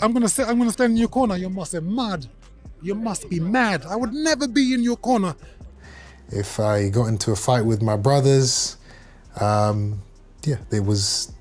I'm gonna stand in your corner. You must be mad. You must be mad. I would never be in your corner. If I got into a fight with my brothers, yeah, there was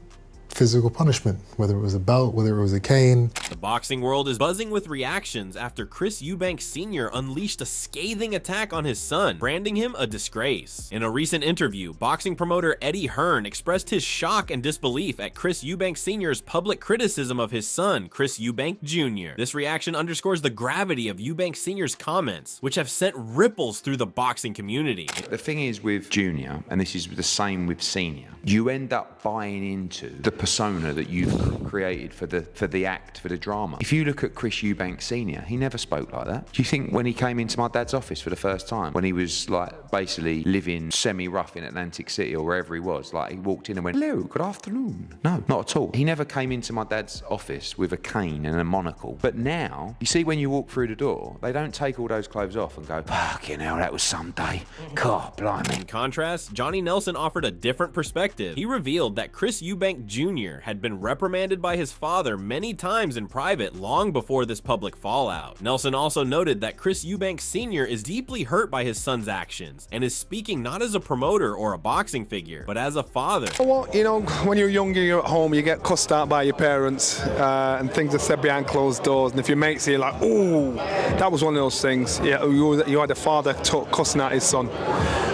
physical punishment, whether it was a belt, whether it was a cane. The boxing world is buzzing with reactions after Chris Eubank Sr. unleashed a scathing attack on his son, branding him a disgrace. In a recent interview, boxing promoter Eddie Hearn expressed his shock and disbelief at Chris Eubank Sr.'s public criticism of his son, Chris Eubank Jr. This reaction underscores the gravity of Eubank Sr.'s comments, which have sent ripples through the boxing community. The thing is with Junior, and this is the same with Senior, you end up buying into the persona that you've created for the act, for the drama. If you look at Chris Eubank Sr., he never spoke like that. Do you think when he came into my dad's office for the first time, when he was like basically living semi-rough in Atlantic City or wherever he was, like he walked in and went, "Hello, good afternoon"? No, not at all. He never came into my dad's office with a cane and a monocle. But now, you see when you walk through the door, they don't take all those clothes off and go, "Fucking hell, that was some day. God, blimey." In contrast, Johnny Nelson offered a different perspective. He revealed that Chris Eubank Jr. had been reprimanded by his father many times in private long before this public fallout. Nelson also noted that Chris Eubank Sr. is deeply hurt by his son's actions and is speaking not as a promoter or a boxing figure, but as a father. Well, you know, when you're younger, you're at home, you get cussed out by your parents and things are said behind closed doors, and if your mates say like, "Oh, that was one of those things," yeah, you had a father cussing at his son.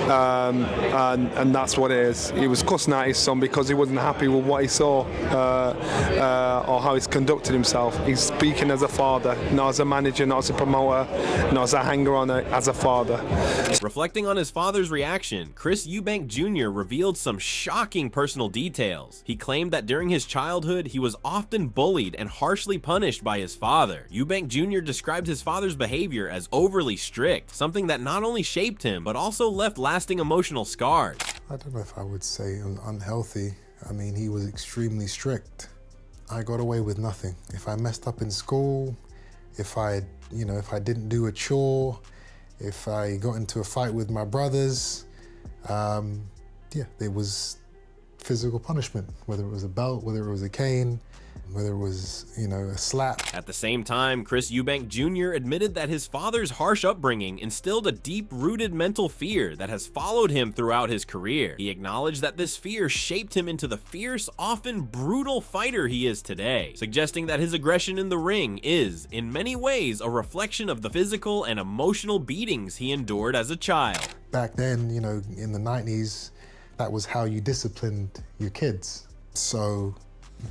And that's what it is. He was cussing at his son because he wasn't happy with what he saw or how he's conducted himself. He's speaking as a father, not as a manager, not as a promoter, not as a hanger-on, as a father. Reflecting on his father's reaction, Chris Eubank Jr. revealed some shocking personal details. He claimed that during his childhood, he was often bullied and harshly punished by his father. Eubank Jr. described his father's behavior as overly strict, something that not only shaped him, but also left lasting emotional scars. I don't know if I would say unhealthy. I mean, he was extremely strict. I got away with nothing. If I messed up in school, if I didn't do a chore, if I got into a fight with my brothers, yeah, there was physical punishment, whether it was a belt, whether it was a cane, whether it was, a slap. At the same time, Chris Eubank Jr. admitted that his father's harsh upbringing instilled a deep-rooted mental fear that has followed him throughout his career. He acknowledged that this fear shaped him into the fierce, often brutal fighter he is today, suggesting that his aggression in the ring is, in many ways, a reflection of the physical and emotional beatings he endured as a child. Back then, in the 90s, that was how you disciplined your kids. So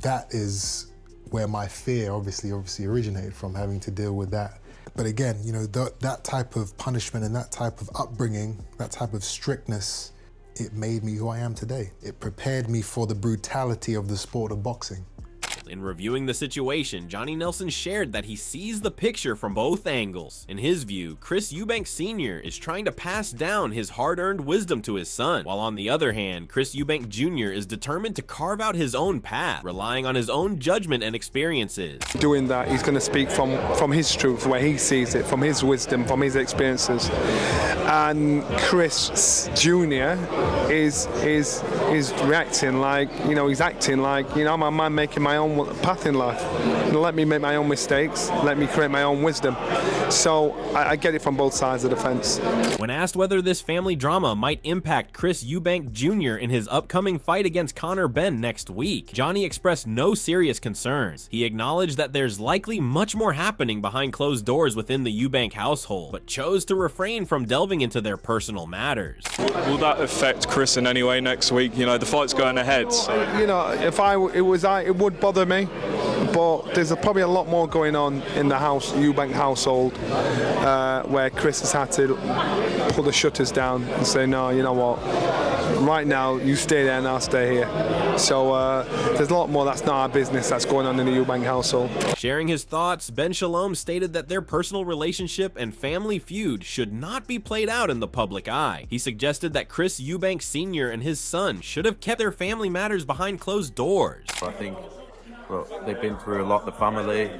that is where my fear obviously originated from, having to deal with that. But again, that type of punishment and that type of upbringing, that type of strictness, it made me who I am today. It prepared me for the brutality of the sport of boxing. In reviewing the situation, Johnny Nelson shared that he sees the picture from both angles. In his view, Chris Eubank Sr. is trying to pass down his hard-earned wisdom to his son, while on the other hand, Chris Eubank Jr. is determined to carve out his own path, relying on his own judgment and experiences. Doing that, he's going to speak from his truth, where he sees it, from his wisdom, from his experiences. And Chris Jr. is reacting like, he's acting like, I'm a man making my own path in life. Let me make my own mistakes, let me create my own wisdom. So I get it from both sides of the fence. When asked whether this family drama might impact Chris Eubank Jr. in his upcoming fight against Benn next week, Johnny expressed no serious concerns. He acknowledged that there's likely much more happening behind closed doors within the Eubank household, but chose to refrain from delving into their personal matters. Will that affect Chris in any way next week? The fight's going ahead. It would bother me, but there's probably a lot more going on in the Eubank household, where Chris has had to pull the shutters down and say, no, you know what, right now you stay there and I'll stay here. So there's a lot more that's not our business that's going on in the Eubank household. Sharing his thoughts, Ben Shalom stated that their personal relationship and family feud should not be played out in the public eye. He suggested that Chris Eubank Sr. and his son should have kept their family matters behind closed doors. I think they've been through a lot, the family,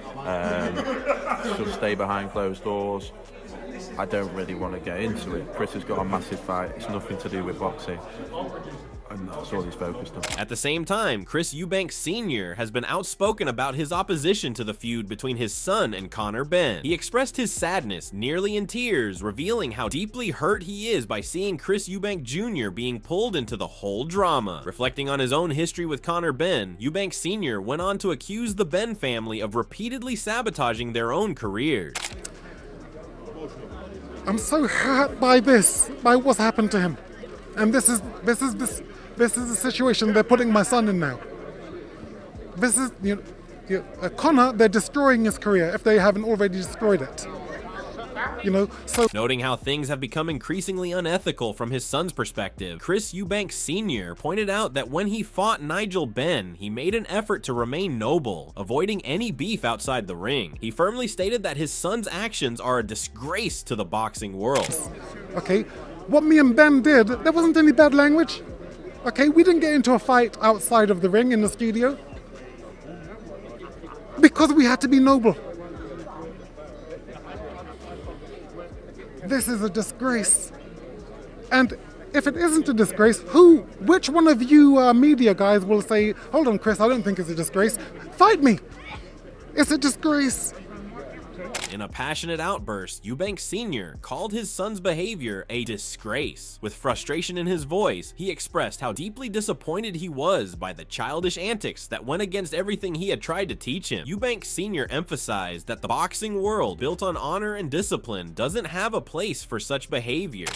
should stay behind closed doors. I don't really want to get into it. Chris has got a massive fight, it's nothing to do with boxing. and that's all he's focused on. At the same time, Chris Eubank Sr. has been outspoken about his opposition to the feud between his son and Conor Benn. He expressed his sadness, nearly in tears, revealing how deeply hurt he is by seeing Chris Eubank Jr. being pulled into the whole drama. Reflecting on his own history with Conor Benn, Eubank Sr. went on to accuse the Benn family of repeatedly sabotaging their own careers. I'm so hurt by what's happened to him, and this is the situation they're putting my son in now. This is Conor. They're destroying his career if they haven't already destroyed it. So noting how things have become increasingly unethical from his son's perspective, Chris Eubank Sr. pointed out that when he fought Nigel Benn, he made an effort to remain noble, avoiding any beef outside the ring. He firmly stated that his son's actions are a disgrace to the boxing world. Okay, what me and Ben did, there wasn't any bad language. Okay, we didn't get into a fight outside of the ring in the studio because we had to be noble. This is a disgrace. And if it isn't a disgrace, which one of you media guys will say, hold on, Chris, I don't think it's a disgrace. Fight me. It's a disgrace. In a passionate outburst, Eubank Sr. called his son's behavior a disgrace. With frustration in his voice, he expressed how deeply disappointed he was by the childish antics that went against everything he had tried to teach him. Eubank Sr. emphasized that the boxing world, built on honor and discipline, doesn't have a place for such behavior.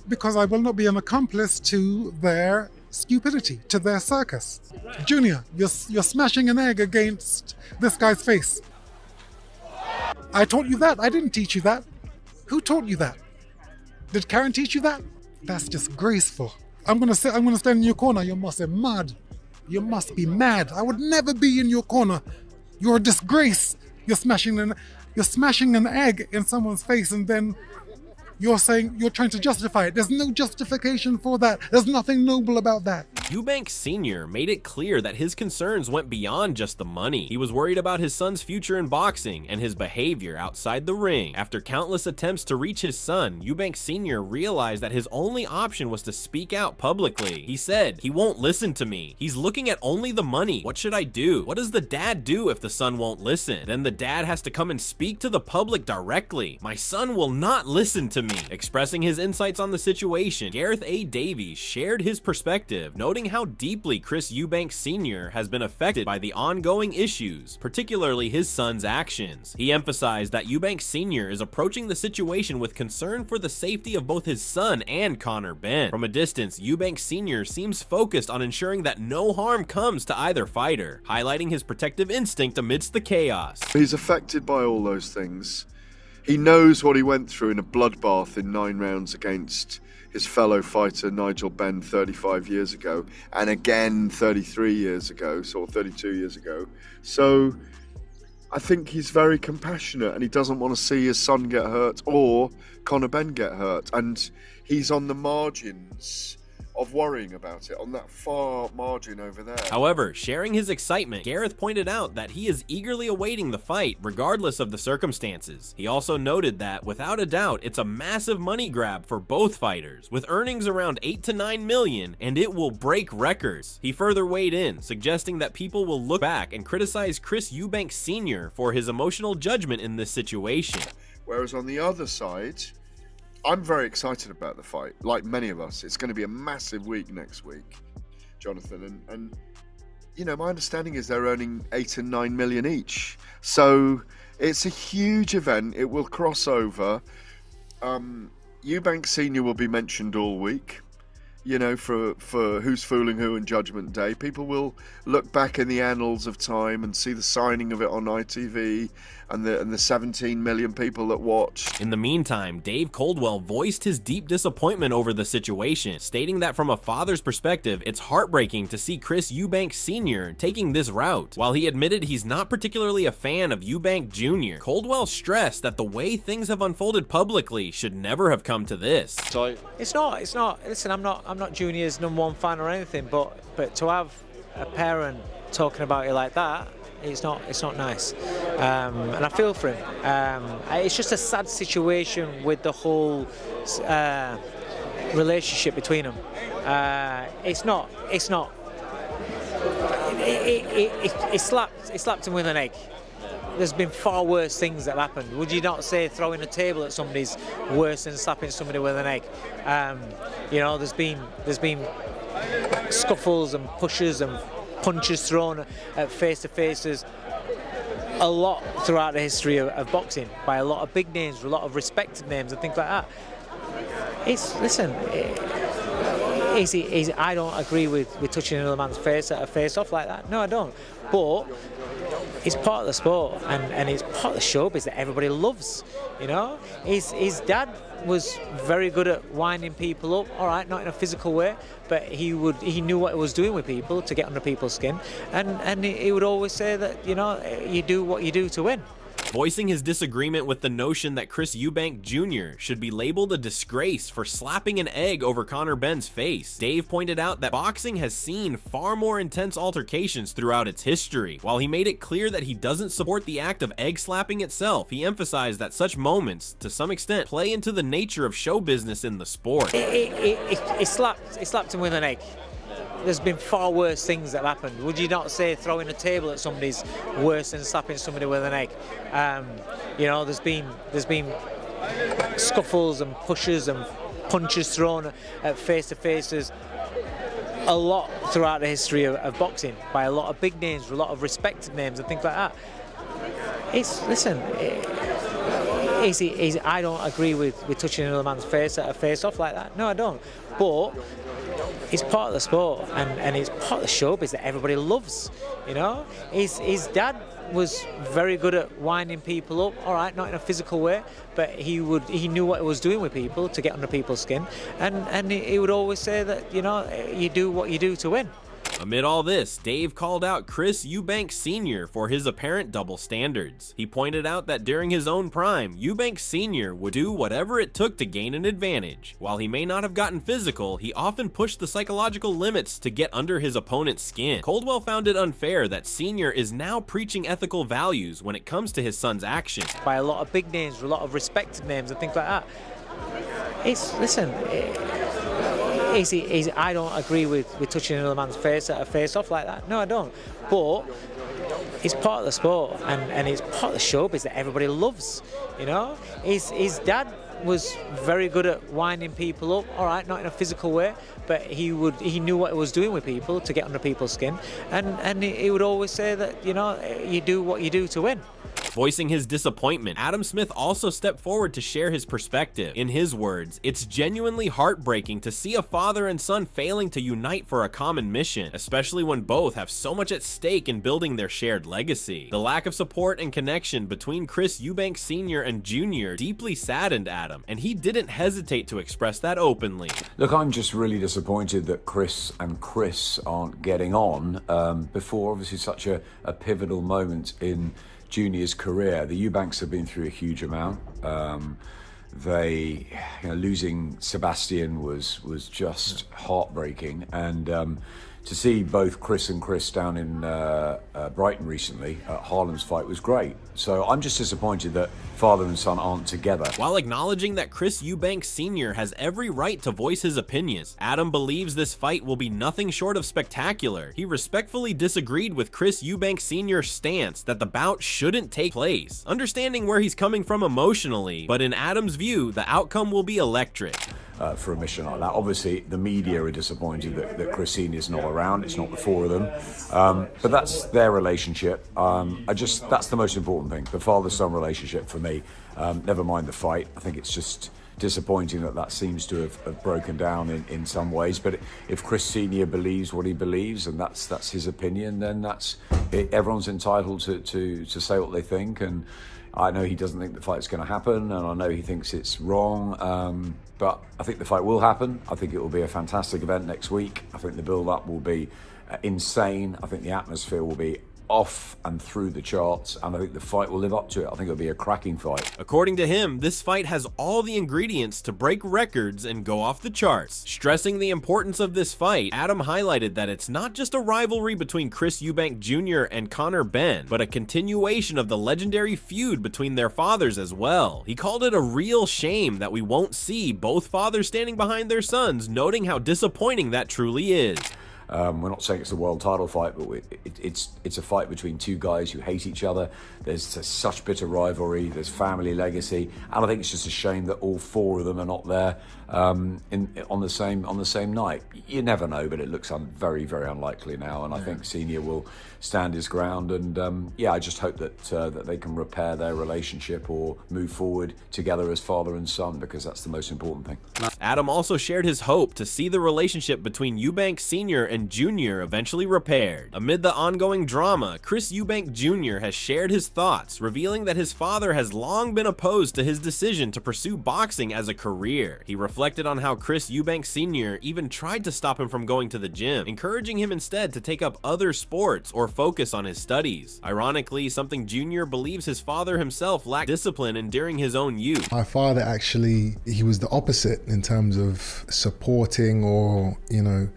Because I will not be an accomplice to their stupidity, to their circus. Junior, you're smashing an egg against this guy's face. I taught you that. I didn't teach you that. Who taught you that? Did Karen teach you that? That's disgraceful. I'm gonna stand in your corner. You must be mad. You must be mad. I would never be in your corner. You're a disgrace. You're smashing an egg in someone's face, and then you're saying you're trying to justify it. There's no justification for that. There's nothing noble about that. Eubank Sr. made it clear that his concerns went beyond just the money. He was worried about his son's future in boxing and his behavior outside the ring. After countless attempts to reach his son, Eubank Sr. realized that his only option was to speak out publicly. He said, "He won't listen to me. He's looking at only the money. What should I do? What does the dad do if the son won't listen? Then the dad has to come and speak to the public directly. My son will not listen to me." Expressing his insights on the situation, Gareth A. Davies shared his perspective, noting how deeply Chris Eubank Sr. has been affected by the ongoing issues, particularly his son's actions. He emphasized that Eubank Sr. is approaching the situation with concern for the safety of both his son and Conor Benn. From a distance, Eubank Sr. seems focused on ensuring that no harm comes to either fighter, highlighting his protective instinct amidst the chaos. He's affected by all those things. He knows what he went through in a bloodbath in 9 rounds against his fellow fighter Nigel Benn 35 years ago, and again 33 years ago, or 32 years ago. So I think he's very compassionate, and he doesn't want to see his son get hurt or Conor Benn get hurt. And he's on the margins of worrying about it, on that far margin over there. However, sharing his excitement, Gareth pointed out that he is eagerly awaiting the fight, regardless of the circumstances. He also noted that, without a doubt, it's a massive money grab for both fighters, with earnings around 8 to 9 million, and it will break records. He further weighed in, suggesting that people will look back and criticize Chris Eubank Sr. for his emotional judgment in this situation. Whereas on the other side, I'm very excited about the fight, like many of us. It's going to be a massive week next week, Jonathan. And you know, my understanding is they're earning 8 and 9 million each. So it's a huge event. It will cross over. Eubank Sr. will be mentioned all week, you know, for Who's Fooling Who and Judgment Day. People will look back in the annals of time and see the signing of it on ITV and the 17 million people that watched. In the meantime, Dave Coldwell voiced his deep disappointment over the situation, stating that from a father's perspective, it's heartbreaking to see Chris Eubank Sr. taking this route. While he admitted he's not particularly a fan of Eubank Jr., Coldwell stressed that the way things have unfolded publicly should never have come to this. It's not. Listen, I'm not Junior's #1 fan or anything, but to have a parent talking about you like that, it's not nice, and I feel for him. It's just a sad situation with the whole relationship between them. It's not. It slapped him with an egg. There's been far worse things that have happened. Would you not say throwing a table at somebody's worse than slapping somebody with an egg? There's been scuffles and pushes and punches thrown at face-to-faces a lot throughout the history of boxing by a lot of big names, a lot of respected names and things like that. I don't agree with touching another man's face at a face-off like that. No, I don't. But it's part of the sport, and it's part of the showbiz that everybody loves. His dad was very good at winding people up. All right, not in a physical way, but he knew what he was doing with people to get under people's skin, and he would always say that you do what you do to win. Voicing his disagreement with the notion that Chris Eubank Jr. should be labeled a disgrace for slapping an egg over Conor Benn's face, Dave pointed out that boxing has seen far more intense altercations throughout its history. While he made it clear that he doesn't support the act of egg slapping itself, he emphasized that such moments, to some extent, play into the nature of show business in the sport. It slapped him with an egg. There's been far worse things that have happened. Would you not say throwing a table at somebody's worse than slapping somebody with an egg? There's been scuffles and pushes and punches thrown at face-to-faces a lot throughout the history of boxing by a lot of big names, a lot of respected names and things like that. I don't agree with touching another man's face at a face-off like that. No, I don't. But it's part of the sport, and it's part of the showbiz that everybody loves. His dad was very good at winding people up. All right, not in a physical way, but he knew what he was doing with people to get under people's skin, and he would always say that you do what you do to win. Amid all this, Dave called out Chris Eubank Sr. for his apparent double standards. He pointed out that during his own prime, Eubank Sr. would do whatever it took to gain an advantage. While he may not have gotten physical, he often pushed the psychological limits to get under his opponent's skin. Coldwell found it unfair that Sr. is now preaching ethical values when it comes to his son's actions. By a lot of big names, a lot of respected names and things like that. I don't agree with touching another man's face at a face-off like that. No, I don't. But it's part of the sport, and it's part of the showbiz that everybody loves. His dad was very good at winding people up. All right, not in a physical way, but he knew what he was doing with people to get under people's skin, and he would always say that you do what you do to win. Voicing his disappointment, Adam Smith also stepped forward to share his perspective. In his words, "It's genuinely heartbreaking to see a father and son failing to unite for a common mission, especially when both have so much at stake in building their shared legacy." The lack of support and connection between Chris Eubank Sr. and Jr. deeply saddened Adam, and he didn't hesitate to express that openly. Look, I'm just really disappointed that Chris and Chris aren't getting on before obviously such a pivotal moment in Junior's career. The Eubanks have been through a huge amount. Losing Sebastian was just heartbreaking, and to see both Chris and Chris down in Brighton recently at Harlem's fight was great. So I'm just disappointed that father and son aren't together. While acknowledging that Chris Eubank Sr. has every right to voice his opinions, Adam believes this fight will be nothing short of spectacular. He respectfully disagreed with Chris Eubank Sr.'s stance that the bout shouldn't take place, understanding where he's coming from emotionally, but in Adam's view, the outcome will be electric. For a mission like that. Obviously, the media are disappointed that Chris Senior's not around. It's not the four of them. But that's their relationship. That's the most important thing, the father-son relationship for me. Never mind the fight. I think it's just disappointing that seems to have broken down in some ways. But if Chris Senior believes what he believes, and that's his opinion, then everyone's entitled to say what they think. And I know he doesn't think the fight's going to happen, and I know he thinks it's wrong, but I think the fight will happen. I think it will be a fantastic event next week. I think the build-up will be insane. I think the atmosphere will be off and through the charts, and I think the fight will live up to it. I think it'll be a cracking fight. According to him, this fight has all the ingredients to break records and go off the charts. Stressing the importance of this fight, Adam highlighted that it's not just a rivalry between Chris Eubank Jr. and Conor Benn, but a continuation of the legendary feud between their fathers as well. He called it a real shame that we won't see both fathers standing behind their sons, noting how disappointing that truly is. We're not saying it's a world title fight, but it's a fight between two guys who hate each other. There's such bitter rivalry, there's family legacy, and I think it's just a shame that all four of them are not there on the same night. You never know, but it looks very, very unlikely now, and I think Senior will stand his ground, and yeah, I just hope that they can repair their relationship or move forward together as father and son, because that's the most important thing. Adam also shared his hope to see the relationship between Eubank Sr. and Jr. eventually repaired. Amid the ongoing drama, Chris Eubank Jr. has shared his thoughts, revealing that his father has long been opposed to his decision to pursue boxing as a career. He reflected on how Chris Eubank Sr. even tried to stop him from going to the gym, encouraging him instead to take up other sports or focus on his studies. Ironically, something Jr. believes his father himself lacked discipline in during his own youth. My father actually, he was the opposite in terms of supporting or,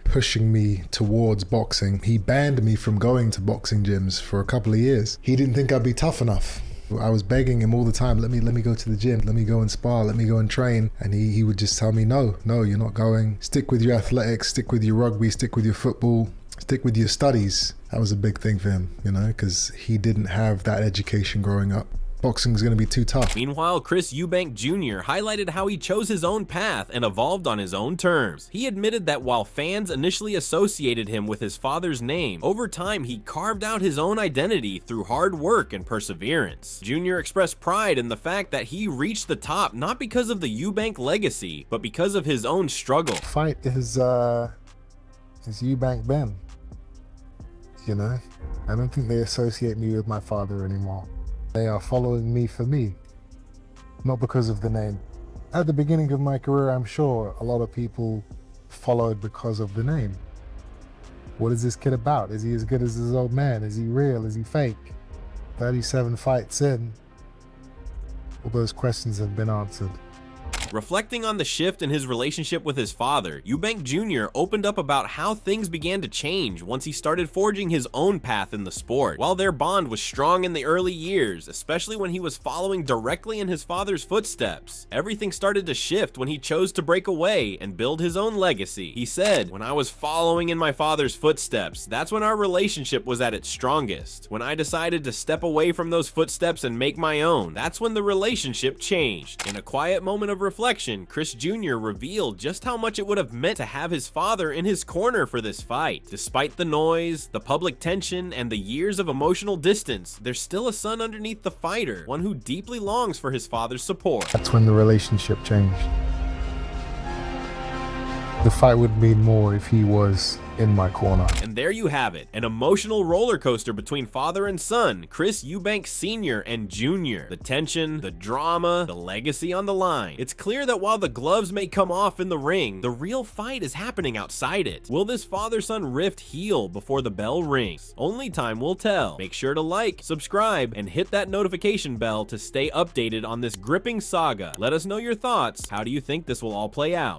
pushing me towards boxing. He banned me from going to boxing gyms for a couple of years. He didn't think I'd be tough enough. I was begging him all the time, let me go to the gym, let me go and spar, let me go and train. And he would just tell me, no, you're not going. Stick with your athletics, stick with your rugby, stick with your football, stick with your studies. That was a big thing for him, because he didn't have that education growing up. Boxing is going to be too tough. Meanwhile, Chris Eubank Jr. highlighted how he chose his own path and evolved on his own terms. He admitted that while fans initially associated him with his father's name, over time he carved out his own identity through hard work and perseverance. Jr. expressed pride in the fact that he reached the top not because of the Eubank legacy, but because of his own struggle. Fight is Eubank Benn. I don't think they associate me with my father anymore. They are following me for me, not because of the name. At the beginning of my career, I'm sure a lot of people followed because of the name. What is this kid about? Is he as good as his old man? Is he real? Is he fake? 37 fights in, all those questions have been answered. Reflecting on the shift in his relationship with his father, Eubank Jr. opened up about how things began to change once he started forging his own path in the sport. While their bond was strong in the early years, especially when he was following directly in his father's footsteps, everything started to shift when he chose to break away and build his own legacy. He said, "When I was following in my father's footsteps, that's when our relationship was at its strongest. When I decided to step away from those footsteps and make my own, that's when the relationship changed." In a quiet moment of reflection, Chris Jr. revealed just how much it would have meant to have his father in his corner for this fight. Despite the noise, the public tension, and the years of emotional distance, there's still a son underneath the fighter, one who deeply longs for his father's support. That's when the relationship changed. The fight would mean more if he was in my corner. And there you have it, an emotional roller coaster between father and son, Chris Eubank Sr. and Jr. The tension, the drama, the legacy on the line. It's clear that while the gloves may come off in the ring, the real fight is happening outside it. Will this father-son rift heal before the bell rings? Only time will tell. Make sure to like, subscribe, and hit that notification bell to stay updated on this gripping saga. Let us know your thoughts. How do you think this will all play out?